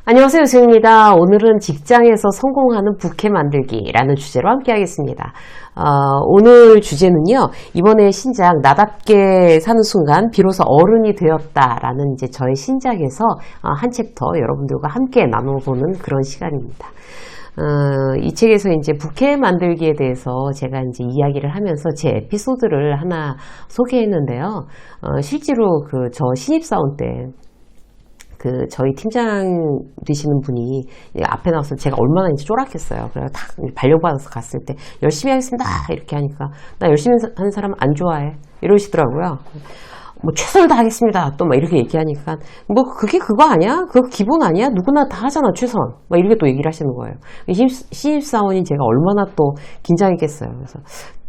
안녕하세요, 수입니다. 오늘은 직장에서 성공하는 부캐 만들기라는 주제로 함께 하겠습니다. 오늘 주제는요, 이번에 신작 나답게 사는 순간 비로소 어른이 되었다라는 이제 저의 신작에서 한 챕터 여러분들과 함께 나눠보는 그런 시간입니다. 이 책에서 이제 부캐 만들기에 대해서 제가 이제 이야기를 하면서 제 에피소드를 하나 소개했는데요. 실제로 저 신입사원 때 저희 팀장 되시는 분이 앞에 나와서 제가 얼마나 이제 쫄았겠어요. 그래서 딱 발령받아서 갔을 때 열심히 하겠습니다 이렇게 하니까 나 열심히 하는 사람 안 좋아해 이러시더라고요. 뭐 최선을 다하겠습니다 또 막 이렇게 얘기하니까 뭐 그게 그거 아니야? 그거 기본 아니야? 누구나 다 하잖아 최선. 막 이렇게 또 얘기를 하시는 거예요. 신입사원인 제가 얼마나 또 긴장했겠어요. 그래서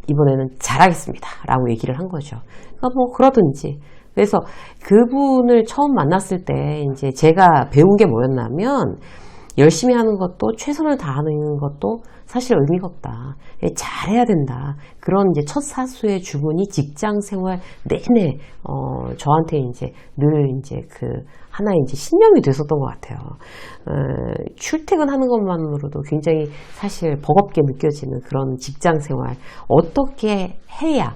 이번에는 잘하겠습니다 라고 얘기를 한 거죠. 그러니까 뭐 그러든지. 그래서 그분을 처음 만났을 때 이제 제가 배운 게 뭐였냐면 열심히 하는 것도 최선을 다하는 것도 사실 의미가 없다. 잘해야 된다. 그런 이제 첫 사수의 주문이 직장 생활 내내 저한테 이제 늘 이제 하나의 이제 신념이 됐었던 것 같아요. 출퇴근하는 것만으로도 굉장히 사실 버겁게 느껴지는 그런 직장 생활 어떻게 해야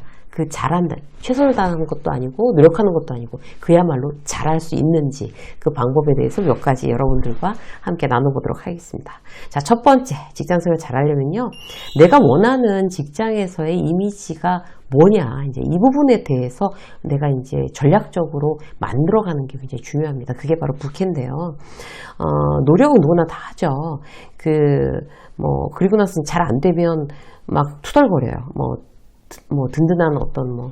잘한다. 최선을 다하는 것도 아니고 노력하는 것도 아니고 그야말로 잘할 수 있는지 그 방법에 대해서 몇 가지 여러분들과 함께 나눠보도록 하겠습니다. 자, 첫 번째 직장생활 잘하려면요. 내가 원하는 직장에서의 이미지가 뭐냐 이제 이 부분에 대해서 내가 이제 전략적으로 만들어가는 게 굉장히 중요합니다. 그게 바로 부캐인데요. 노력은 누구나 다 하죠. 그리고 나서 잘 안 되면 막 투덜거려요. 든든한 어떤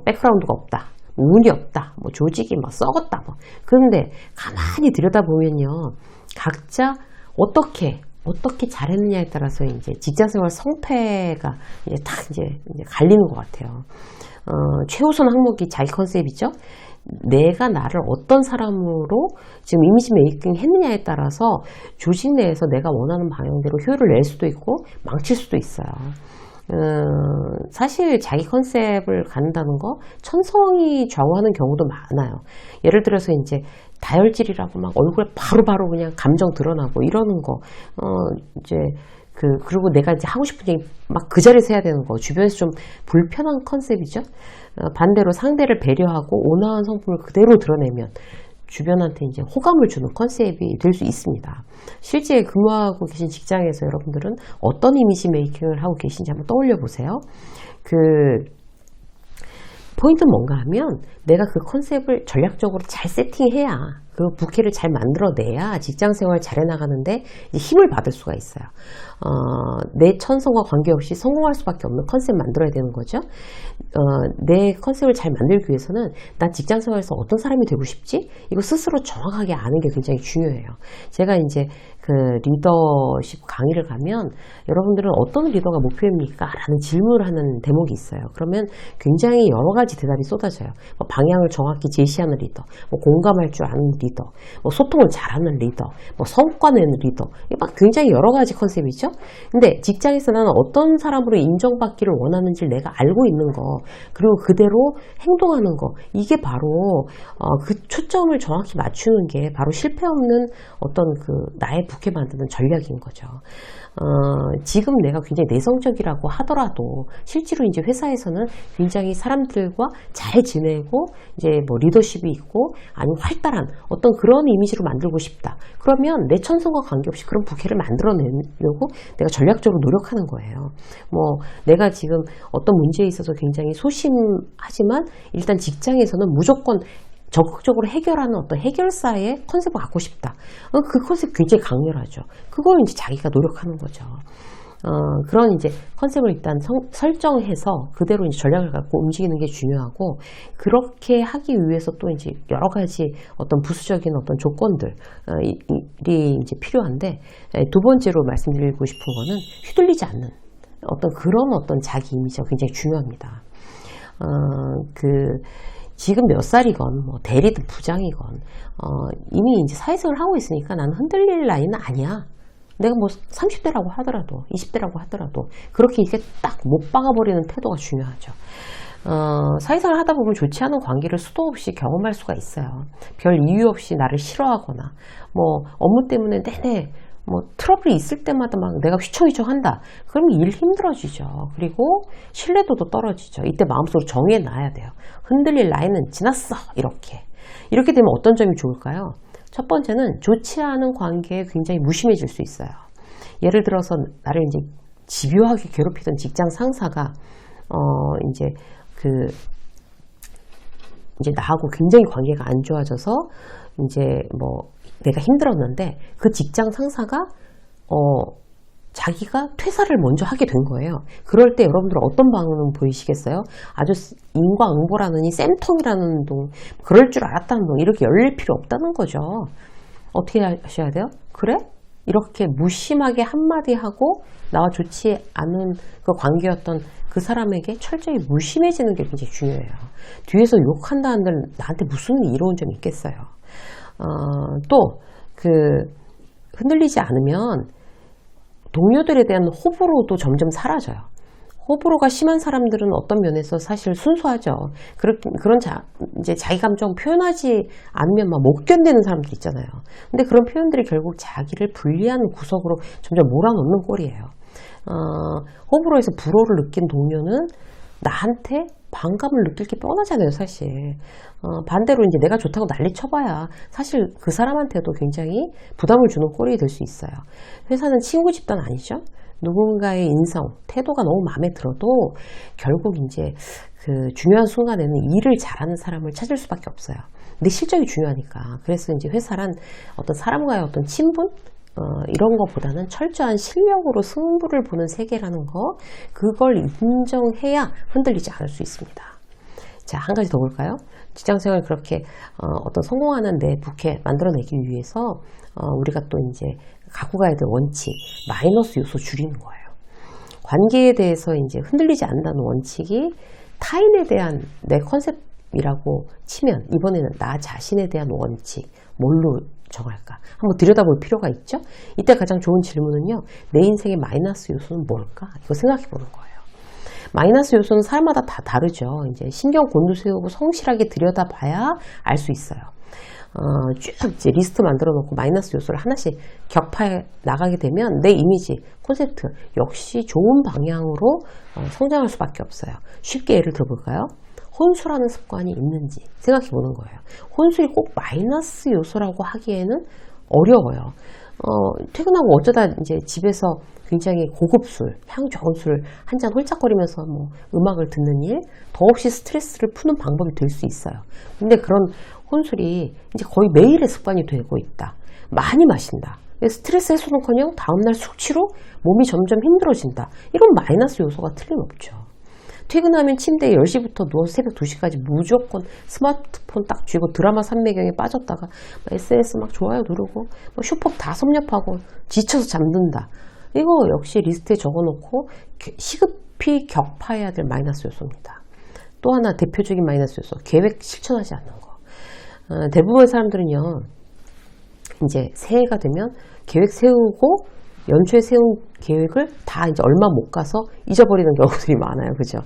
백그라운드가 없다. 운이 없다. 조직이 막 썩었다. 그런데 가만히 들여다보면요. 각자 어떻게 잘했느냐에 따라서 이제 직장생활 성패가 이제 갈리는 것 같아요. 최우선 항목이 자기 컨셉이죠. 내가 나를 어떤 사람으로 지금 이미지 메이킹 했느냐에 따라서 조직 내에서 내가 원하는 방향대로 효율을 낼 수도 있고 망칠 수도 있어요. 사실 자기 컨셉을 갖는다는 거 천성이 좌우하는 경우도 많아요. 예를 들어서 이제 다혈질이라고 막 얼굴에 바로 그냥 감정 드러나고 이러는 거 그리고 내가 이제 하고 싶은 얘기 막 그 자리에서 해야 되는 거 주변에서 좀 불편한 컨셉이죠. 반대로 상대를 배려하고 온화한 성품을 그대로 드러내면 주변한테 이제 호감을 주는 컨셉이 될 수 있습니다. 실제 근무하고 계신 직장에서 여러분들은 어떤 이미지 메이킹을 하고 계신지 한번 떠올려 보세요. 포인트는 뭔가 하면 내가 그 컨셉을 전략적으로 잘 세팅해야 그 부캐를 잘 만들어내야 직장생활 잘 해나가는데 힘을 받을 수가 있어요. 내 천성과 관계없이 성공할 수밖에 없는 컨셉 만들어야 되는 거죠. 내 컨셉을 잘 만들기 위해서는 난 직장생활에서 어떤 사람이 되고 싶지? 이거 스스로 정확하게 아는 게 굉장히 중요해요. 제가 이제 리더십 강의를 가면 여러분들은 어떤 리더가 목표입니까? 라는 질문을 하는 대목이 있어요. 그러면 굉장히 여러 가지 대답이 쏟아져요. 방향을 정확히 제시하는 리더, 공감할 줄 아는 리더, 소통을 잘하는 리더, 성과 내는 리더. 막 굉장히 여러 가지 컨셉이죠. 근데 직장에서 나는 어떤 사람으로 인정받기를 원하는지 내가 알고 있는 거, 그리고 그대로 행동하는 거, 이게 바로 그 초점을 정확히 맞추는 게 바로 실패 없는 어떤 나의 부캐 만드는 전략인 거죠. 지금 내가 굉장히 내성적이라고 하더라도 실제로 이제 회사에서는 굉장히 사람들과 잘 지내고 이제 리더십이 있고 아니면 활달한 어떤 그런 이미지로 만들고 싶다. 그러면 내 천성과 관계없이 그런 부캐를 만들어내려고 내가 전략적으로 노력하는 거예요. 내가 지금 어떤 문제에 있어서 굉장히 소심하지만 일단 직장에서는 무조건 적극적으로 해결하는 어떤 해결사의 컨셉을 갖고 싶다. 그 컨셉 굉장히 강렬하죠. 그걸 이제 자기가 노력하는 거죠. 그런 이제 컨셉을 일단 설정해서 그대로 이제 전략을 갖고 움직이는 게 중요하고, 그렇게 하기 위해서 또 이제 여러 가지 어떤 부수적인 어떤 조건들이 이제 필요한데, 두 번째로 말씀드리고 싶은 거는 휘둘리지 않는 그런 어떤 자기 이미지가 굉장히 중요합니다. 지금 몇 살이건 대리든 부장이건 이미 이제 사회생활을 하고 있으니까 나는 흔들릴 나이는 아니야. 내가 30대라고 하더라도 20대라고 하더라도 그렇게 이렇게 딱 못 박아버리는 태도가 중요하죠. 사회생활 하다 보면 좋지 않은 관계를 수도 없이 경험할 수가 있어요. 별 이유 없이 나를 싫어하거나, 뭐, 업무 때문에 내내 뭐 트러블이 있을 때마다 막 내가 휘청휘청 한다. 그러면 일 힘들어지죠. 그리고 신뢰도도 떨어지죠. 이때 마음속으로 정해놔야 돼요. 흔들릴 나이는 지났어. 이렇게 되면 어떤 점이 좋을까요? 첫 번째는 좋지 않은 관계에 굉장히 무심해질 수 있어요. 예를 들어서 나를 이제 집요하게 괴롭히던 직장 상사가 이제 나하고 굉장히 관계가 안 좋아져서 이제 뭐 내가 힘들었는데 그 직장 상사가 자기가 퇴사를 먼저 하게 된 거예요. 그럴 때 여러분들 어떤 반응 보이시겠어요? 아주 인과응보라느니 쌤통이라는 동, 그럴 줄 알았다는 동, 이렇게 열릴 필요 없다는 거죠. 어떻게 하셔야 돼요? 그래? 이렇게 무심하게 한마디 하고 나와 좋지 않은 그 관계였던 그 사람에게 철저히 무심해지는 게 굉장히 중요해요. 뒤에서 욕한다 한들 나한테 무슨 이로운 점이 있겠어요. 또 흔들리지 않으면 동료들에 대한 호불호도 점점 사라져요. 호불호가 심한 사람들은 어떤 면에서 사실 순수하죠. 그런 이제 자기 감정 표현하지 않으면 막 못 견디는 사람들 있잖아요. 근데 그런 표현들이 결국 자기를 불리한 구석으로 점점 몰아넣는 꼴이에요. 호불호에서 불호를 느낀 동료는 나한테 반감을 느낄 게 뻔하잖아요, 사실. 반대로 이제 내가 좋다고 난리 쳐봐야 사실 그 사람한테도 굉장히 부담을 주는 꼴이 될 수 있어요. 회사는 친구 집단 아니죠? 누군가의 인성, 태도가 너무 마음에 들어도 결국 이제 그 중요한 순간에는 일을 잘하는 사람을 찾을 수밖에 없어요. 근데 실적이 중요하니까. 그래서 이제 회사란 어떤 사람과의 어떤 친분? 이런 것보다는 철저한 실력으로 승부를 보는 세계라는 거, 그걸 인정해야 흔들리지 않을 수 있습니다. 자, 한 가지 더 볼까요? 직장생활 그렇게 어떤 성공하는 내 부캐 만들어내기 위해서 우리가 또 이제 갖고 가야 될 원칙, 마이너스 요소 줄이는 거예요. 관계에 대해서 이제 흔들리지 않는다는 원칙이 타인에 대한 내 컨셉이라고 치면 이번에는 나 자신에 대한 원칙, 뭘로 정할까? 한번 들여다볼 필요가 있죠? 이때 가장 좋은 질문은요, 내 인생의 마이너스 요소는 뭘까? 이거 생각해 보는 거예요. 마이너스 요소는 사람마다 다 다르죠. 이제 신경 곤두세우고 성실하게 들여다봐야 알 수 있어요. 쭉 이제 리스트 만들어 놓고 마이너스 요소를 하나씩 격파해 나가게 되면 내 이미지, 콘셉트 역시 좋은 방향으로 성장할 수밖에 없어요. 쉽게 예를 들어볼까요? 혼술하는 습관이 있는지 생각해 보는 거예요. 혼술이 꼭 마이너스 요소라고 하기에는 어려워요. 퇴근하고 어쩌다 이제 집에서 굉장히 고급 술, 향 좋은 술 한 잔 홀짝거리면서 뭐 음악을 듣는 일, 더없이 스트레스를 푸는 방법이 될 수 있어요. 근데 그런 혼술이 이제 거의 매일의 습관이 되고 있다. 많이 마신다. 스트레스 해소는커녕 다음날 숙취로 몸이 점점 힘들어진다. 이런 마이너스 요소가 틀림없죠. 퇴근하면 침대에 10시부터 누워서 새벽 2시까지 무조건 스마트폰 딱 쥐고 드라마 삼매경에 빠졌다가 SNS 막 좋아요 누르고 슈퍼 다 섭렵하고 지쳐서 잠든다. 이거 역시 리스트에 적어놓고 시급히 격파해야 될 마이너스 요소입니다. 또 하나 대표적인 마이너스 요소, 계획 실천하지 않는 거. 대부분의 사람들은요, 이제 새해가 되면 계획 세우고 연초에 세운 계획을 다 이제 얼마 못 가서 잊어버리는 경우들이 많아요. 그죠?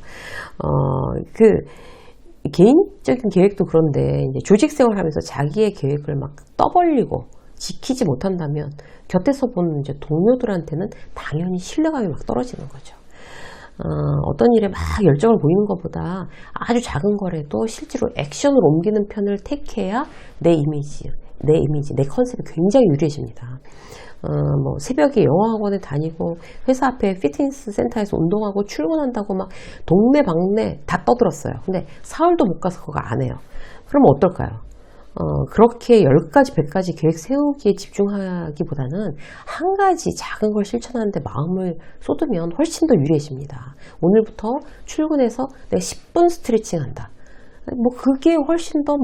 개인적인 계획도 그런데 이제 조직 생활 하면서 자기의 계획을 막 떠벌리고 지키지 못한다면 곁에서 보는 이제 동료들한테는 당연히 신뢰감이 막 떨어지는 거죠. 어떤 일에 막 열정을 보이는 것보다 아주 작은 거라도 실제로 액션을 옮기는 편을 택해야 내 이미지, 내 컨셉이 굉장히 유리해집니다. 뭐 새벽에 영어학원에 다니고 회사 앞에 피트니스 센터에서 운동하고 출근한다고 막 동네방네 다 떠들었어요. 근데 사흘도 못 가서 그거 안 해요. 그러면 어떨까요? 그렇게 10가지, 100가지 계획 세우기에 집중하기보다는 한 가지 작은 걸 실천하는데 마음을 쏟으면 훨씬 더 유리해집니다. 오늘부터 출근해서 내가 10분 스트레칭 한다. 뭐 그게 훨씬 더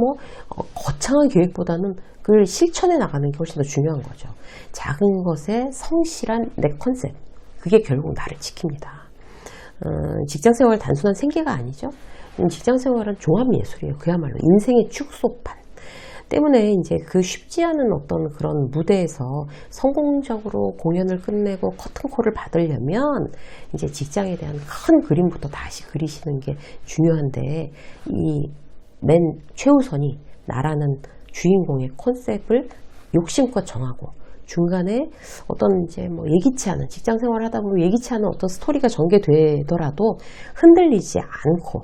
거창한 계획보다는 그걸 실천해 나가는 게 훨씬 더 중요한 거죠. 작은 것에 성실한 내 컨셉, 그게 결국 나를 지킵니다. 직장생활 단순한 생계가 아니죠. 직장생활은 종합예술이에요. 그야말로 인생의 축소판. 때문에 이제 그 쉽지 않은 어떤 그런 무대에서 성공적으로 공연을 끝내고 커튼콜을 받으려면 이제 직장에 대한 큰 그림부터 다시 그리시는 게 중요한데, 이 맨 최우선이 나라는 주인공의 컨셉을 욕심껏 정하고 중간에 어떤 이제 뭐 예기치 않은 직장 생활을 하다 보면 예기치 않은 어떤 스토리가 전개되더라도 흔들리지 않고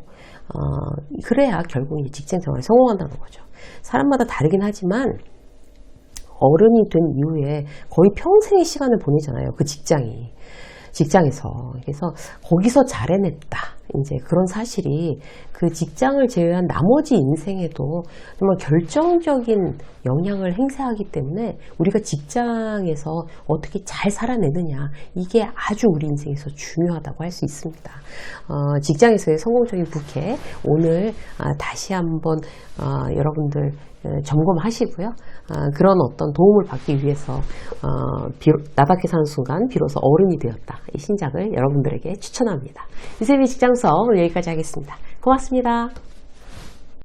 그래야 결국 이 직장 생활에 성공한다는 거죠. 사람마다 다르긴 하지만 어른이 된 이후에 거의 평생의 시간을 보내잖아요. 그 직장에서. 그래서 거기서 잘 해냈다. 이제 그런 사실이 그 직장을 제외한 나머지 인생에도 정말 결정적인 영향을 행사하기 때문에 우리가 직장에서 어떻게 잘 살아내느냐, 이게 아주 우리 인생에서 중요하다고 할 수 있습니다. 직장에서의 성공적인 부캐, 오늘 다시 한번 여러분들 점검하시고요. 그런 어떤 도움을 받기 위해서 나답게 사는 순간 비로소 어른이 되었다, 이 신작을 여러분들에게 추천합니다. 이세미 직장서 오늘 여기까지 하겠습니다. 고맙습니다.